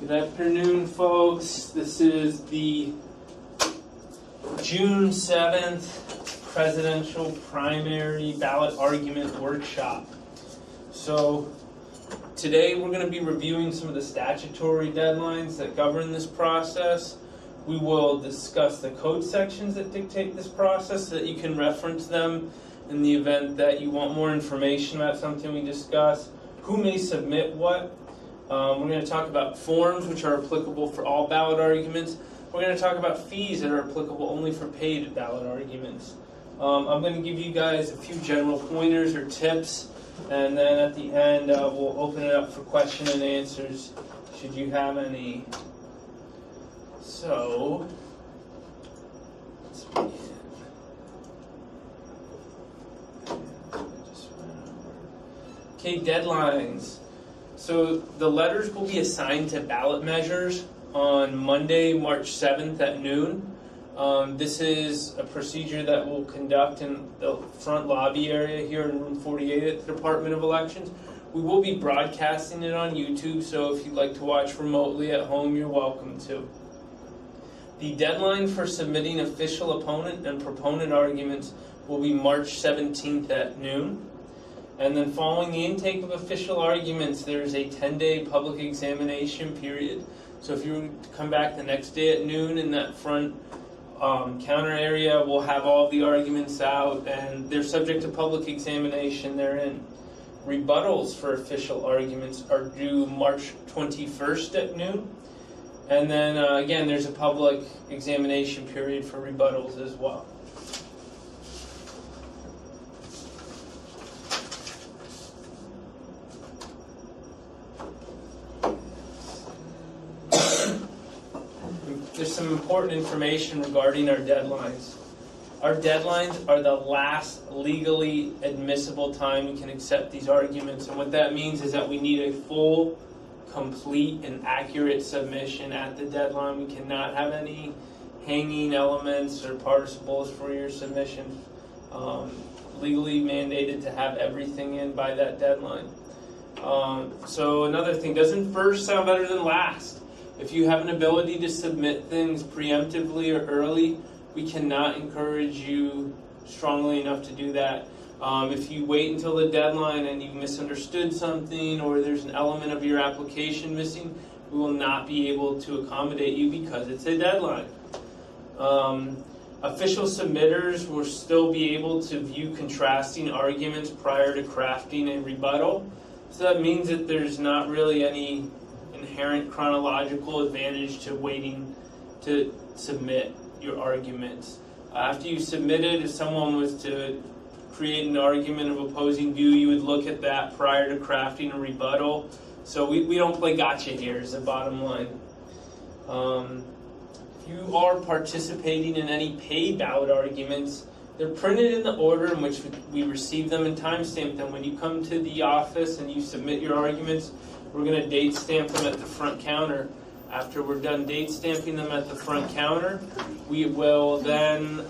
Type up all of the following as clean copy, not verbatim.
Good afternoon, folks. This is the June 7th presidential primary ballot argument workshop. So today we're going to be reviewing some of the statutory deadlines that govern this process. We will discuss the code sections that dictate this process so that you can reference them in the event that you want more information about something we discuss. Who may submit what? We're going to talk about forms, which are applicable for all ballot arguments. We're going to talk about fees that are applicable only for paid ballot arguments. I'm going to give you guys a few general pointers or tips, and then at the end we'll open it up for question and answers, should you have any. So, let's begin. Okay, deadlines. So the letters will be assigned to ballot measures on Monday, March 7th at noon. This is a procedure that we'll conduct in the front lobby area here in room 48 at the Department of Elections. We will be broadcasting it on YouTube, so if you'd like to watch remotely at home, you're welcome to. The deadline for submitting official opponent and proponent arguments will be March 17th at noon. And then following the intake of official arguments, there's a 10-day public examination period. So if you come back the next day at noon in that front counter area, we'll have all the arguments out, and they're subject to public examination therein. Rebuttals for official arguments are due March 21st at noon. And then, again, there's a public examination period for rebuttals as well. There's some important information regarding our deadlines. Our deadlines are the last legally admissible time we can accept these arguments. And what that means is that we need a full, complete, and accurate submission at the deadline. We cannot have any hanging elements or participles for your submission. Legally mandated to have everything in by that deadline. So another thing, doesn't first sound better than last? If you have an ability to submit things preemptively or early, we cannot encourage you strongly enough to do that. If you wait until the deadline and you misunderstood something or there's an element of your application missing, we will not be able to accommodate you because it's a deadline. Official submitters will still be able to view contrasting arguments prior to crafting a rebuttal. So that means that there's not really any inherent chronological advantage to waiting to submit your arguments. After you submit it, if someone was to create an argument of opposing view, you would look at that prior to crafting a rebuttal. So we don't play gotcha here is the bottom line. If you are participating in any paid ballot arguments, they're printed in the order in which we receive them and timestamp them. When you come to the office and you submit your arguments, we're going to date stamp them at the front counter. After we're done date stamping them at the front counter, we will then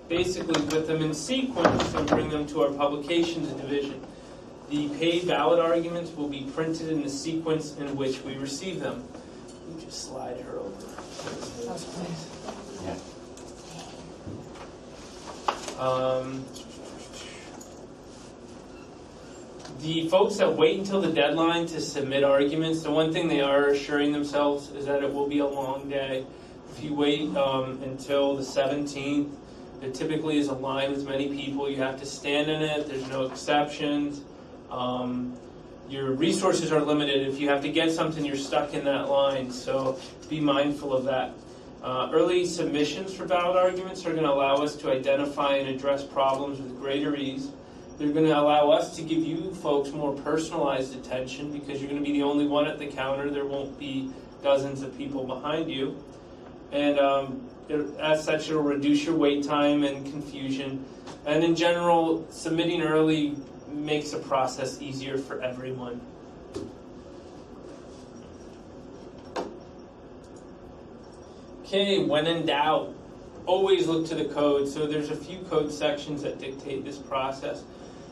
basically put them in sequence and bring them to our publications division. The paid ballot arguments will be printed in the sequence in which we receive them. Let me just slide her over. Yeah. The folks that wait until the deadline to submit arguments, the one thing they are assuring themselves is that it will be a long day. If you wait until the 17th, there typically is a line with many people. You have to stand in it. There's no exceptions. Your resources are limited. If you have to get something, you're stuck in that line. So be mindful of that. Early submissions for ballot arguments are going to allow us to identify and address problems with greater ease. They're going to allow us to give you folks more personalized attention because you're going to be the only one at the counter. There won't be dozens of people behind you. And as such, it'll reduce your wait time and confusion. And in general, submitting early makes the process easier for everyone. Okay, when in doubt, always look to the code. So there's a few code sections that dictate this process.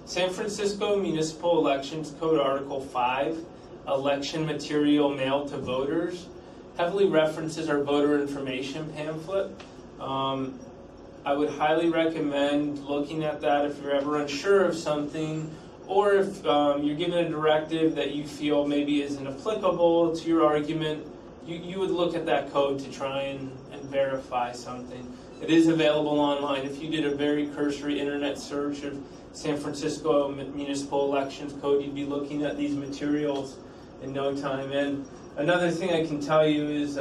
San Francisco Municipal Elections Code Article 5 election material mailed to voters heavily references our voter information pamphlet. I would highly recommend looking at that if you're ever unsure of something, or if you're given a directive that you feel maybe isn't applicable to your argument. You would look at that code to try and verify something. It is available online. If you did a very cursory internet search of San Francisco Municipal Elections Code, you'd be looking at these materials in no time. And another thing I can tell you is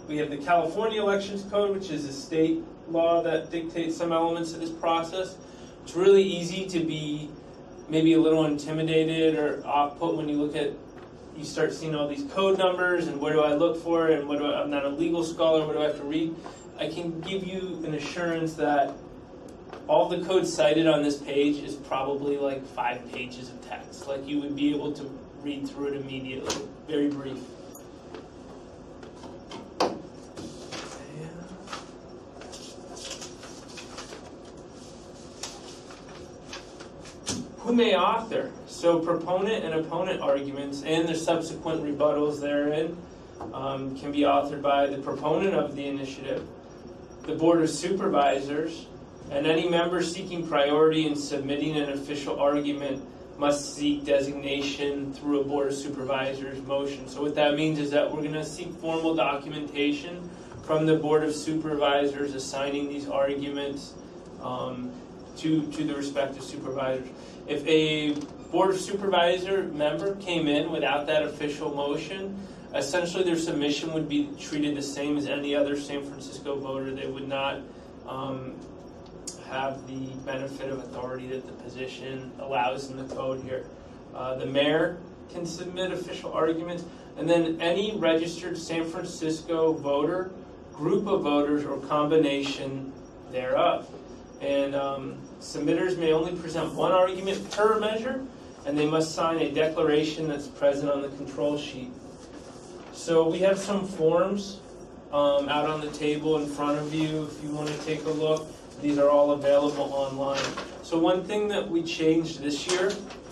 we have the California Elections Code, which is a state law that dictates some elements of this process. It's really easy to be maybe a little intimidated or off-put when you start seeing all these code numbers and where do I look for it, and I'm not a legal scholar, what do I have to read? I can give you an assurance that all the code cited on this page is probably like 5 pages of text. Like, you would be able to read through it immediately. Very brief. Who may author? So proponent and opponent arguments and their subsequent rebuttals therein can be authored by the proponent of the initiative, the Board of Supervisors, and any member seeking priority in submitting an official argument must seek designation through a Board of Supervisors motion. So what that means is that we're going to seek formal documentation from the Board of Supervisors assigning these arguments to the respective supervisors. If a Board of Supervisor member came in without that official motion, essentially their submission would be treated the same as any other San Francisco voter. They would not have the benefit of authority that the position allows in the code here. The mayor can submit official arguments, and then any registered San Francisco voter, group of voters, or combination thereof. And submitters may only present one argument per measure, and they must sign a declaration that's present on the control sheet. So we have some forms out on the table in front of you if you want to take a look. These are all available online. So one thing that we changed this year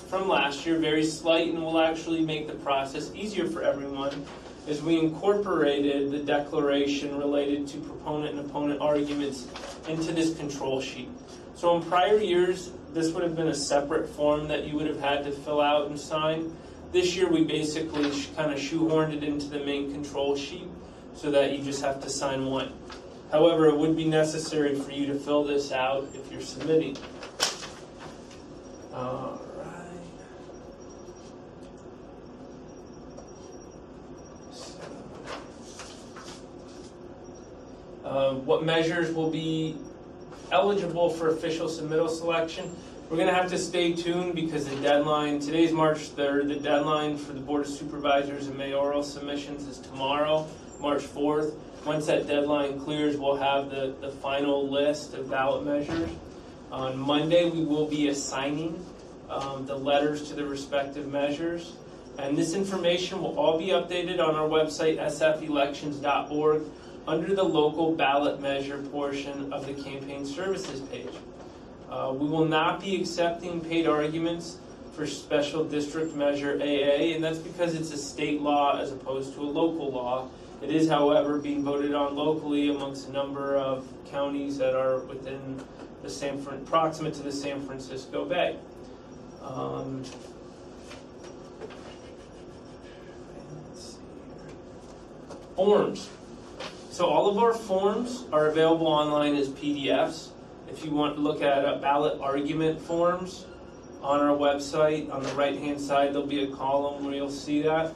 from last year, very slight, and will actually make the process easier for everyone, is we incorporated the declaration related to proponent and opponent arguments into this control sheet. So in prior years, this would have been a separate form that you would have had to fill out and sign. This year, we basically kind of shoehorned it into the main control sheet so that you just have to sign one. However, it would be necessary for you to fill this out if you're submitting. All right. What measures will be eligible for official submittal selection? We're going to have to stay tuned because the deadline, today's March 3rd, the deadline for the Board of Supervisors and mayoral submissions is tomorrow, March 4th. Once that deadline clears, we'll have the final list of ballot measures. On Monday, we will be assigning the letters to the respective measures. And this information will all be updated on our website, sfelections.org, under the local ballot measure portion of the campaign services page. We will not be accepting paid arguments for special district measure AA, and that's because it's a state law as opposed to a local law. It is, however, being voted on locally amongst a number of counties that are within the proximate to the San Francisco Bay. Let's see here. Forms. So all of our forms are available online as PDFs. If you want to look at ballot argument forms on our website, on the right-hand side, there'll be a column where you'll see that.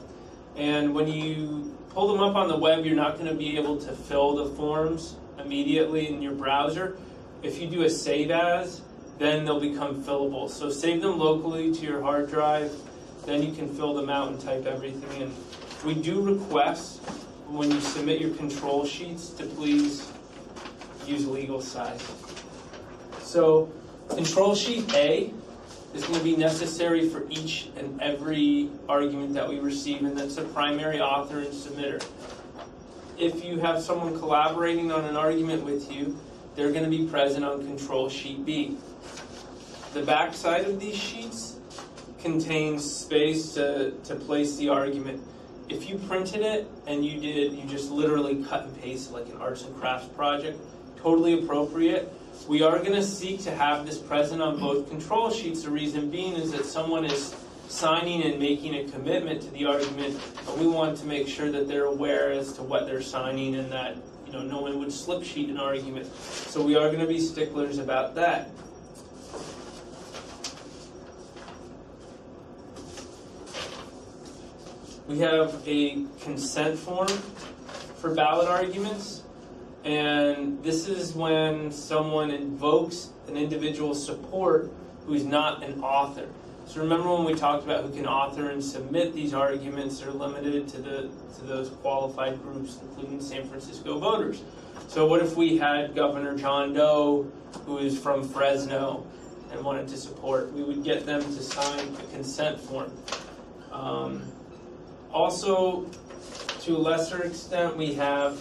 And when you pull them up on the web, you're not going to be able to fill the forms immediately in your browser. If you do a save as, then they'll become fillable. So save them locally to your hard drive, then you can fill them out and type everything in. We do request when you submit your control sheets to please use legal size. So control sheet A is going to be necessary for each and every argument that we receive, and that's the primary author and submitter. If you have someone collaborating on an argument with you, they're going to be present on control sheet B. The back side of these sheets contains space to place the argument. If you printed it and you just literally cut and paste like an arts and crafts project, totally appropriate. We are going to seek to have this present on both control sheets. The reason being is that someone is signing and making a commitment to the argument, but we want to make sure that they're aware as to what they're signing and that no one would slip sheet an argument. So we are going to be sticklers about that. We have a consent form for ballot arguments, and this is when someone invokes an individual's support who is not an author. So remember when we talked about who can author and submit these arguments, they're limited to those qualified groups, including San Francisco voters. So what if we had Governor John Doe, who is from Fresno, and wanted to support? We would get them to sign a consent form. Also, to a lesser extent, we have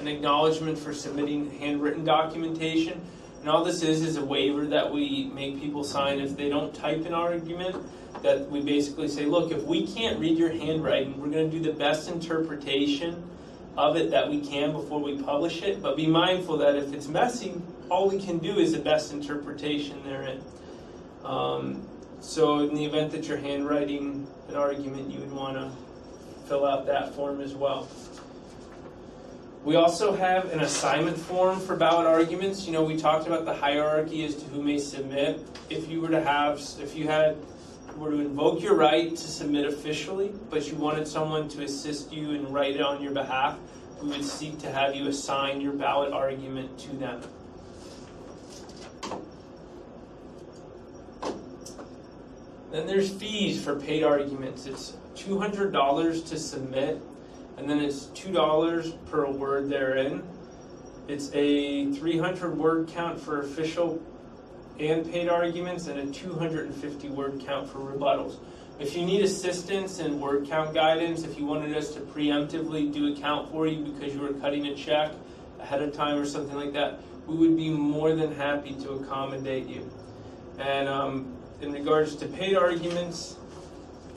an acknowledgement for submitting handwritten documentation. And all this is a waiver that we make people sign if they don't type an argument, that we basically say, look, if we can't read your handwriting, we're going to do the best interpretation of it that we can before we publish it. But be mindful that if it's messy, all we can do is the best interpretation therein. So in the event that you're handwriting an argument, you would want to fill out that form as well. We also have an assignment form for ballot arguments. We talked about the hierarchy as to who may submit. If you were to invoke your right to submit officially, but you wanted someone to assist you and write it on your behalf, we would seek to have you assign your ballot argument to them. Then there's fees for paid arguments. It's $200 to submit, and then it's $2 per word therein. It's a 300 word count for official and paid arguments, and a 250 word count for rebuttals. If you need assistance in word count guidance, if you wanted us to preemptively do a count for you because you were cutting a check ahead of time or something like that, we would be more than happy to accommodate you. And in regards to paid arguments,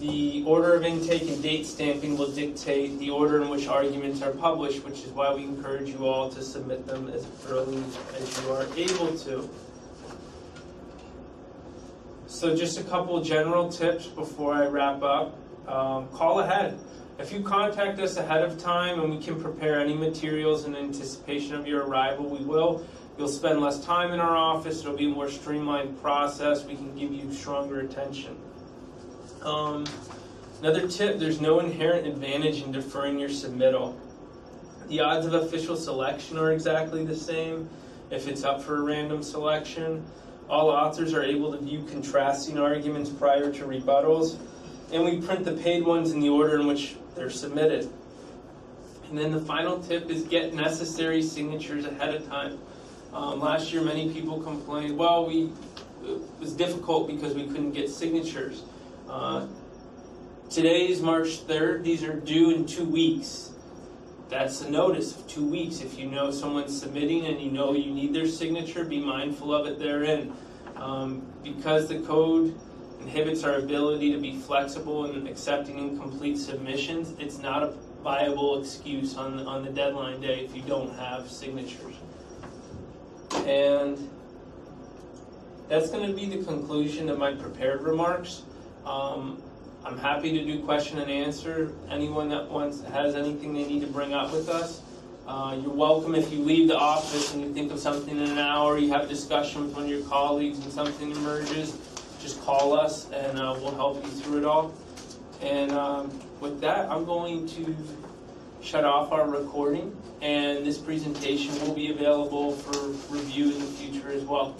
the order of intake and date stamping will dictate the order in which arguments are published, which is why we encourage you all to submit them as early as you are able to. So just a couple general tips before I wrap up. Call ahead. If you contact us ahead of time and we can prepare any materials in anticipation of your arrival, we will. You'll spend less time in our office. It'll be a more streamlined process. We can give you stronger attention. Another tip, there's no inherent advantage in deferring your submittal. The odds of official selection are exactly the same if it's up for a random selection. All authors are able to view contrasting arguments prior to rebuttals, and we print the paid ones in the order in which they're submitted. And then the final tip is get necessary signatures ahead of time. Last year, many people complained, it was difficult because we couldn't get signatures. Today is March 3rd. These are due in 2 weeks. That's a notice of 2 weeks. If you know someone's submitting and you know you need their signature, be mindful of it therein. Because the code inhibits our ability to be flexible in accepting incomplete submissions, it's not a viable excuse on the deadline day if you don't have signatures. And that's going to be the conclusion of my prepared remarks. I'm happy to do question and answer. Anyone that has anything they need to bring up with us, you're welcome. If you leave the office and you think of something in an hour, you have a discussion with one of your colleagues and something emerges, just call us and we'll help you through it all. And with that, I'm going to shut off our recording, and this presentation will be available for review in the future as well.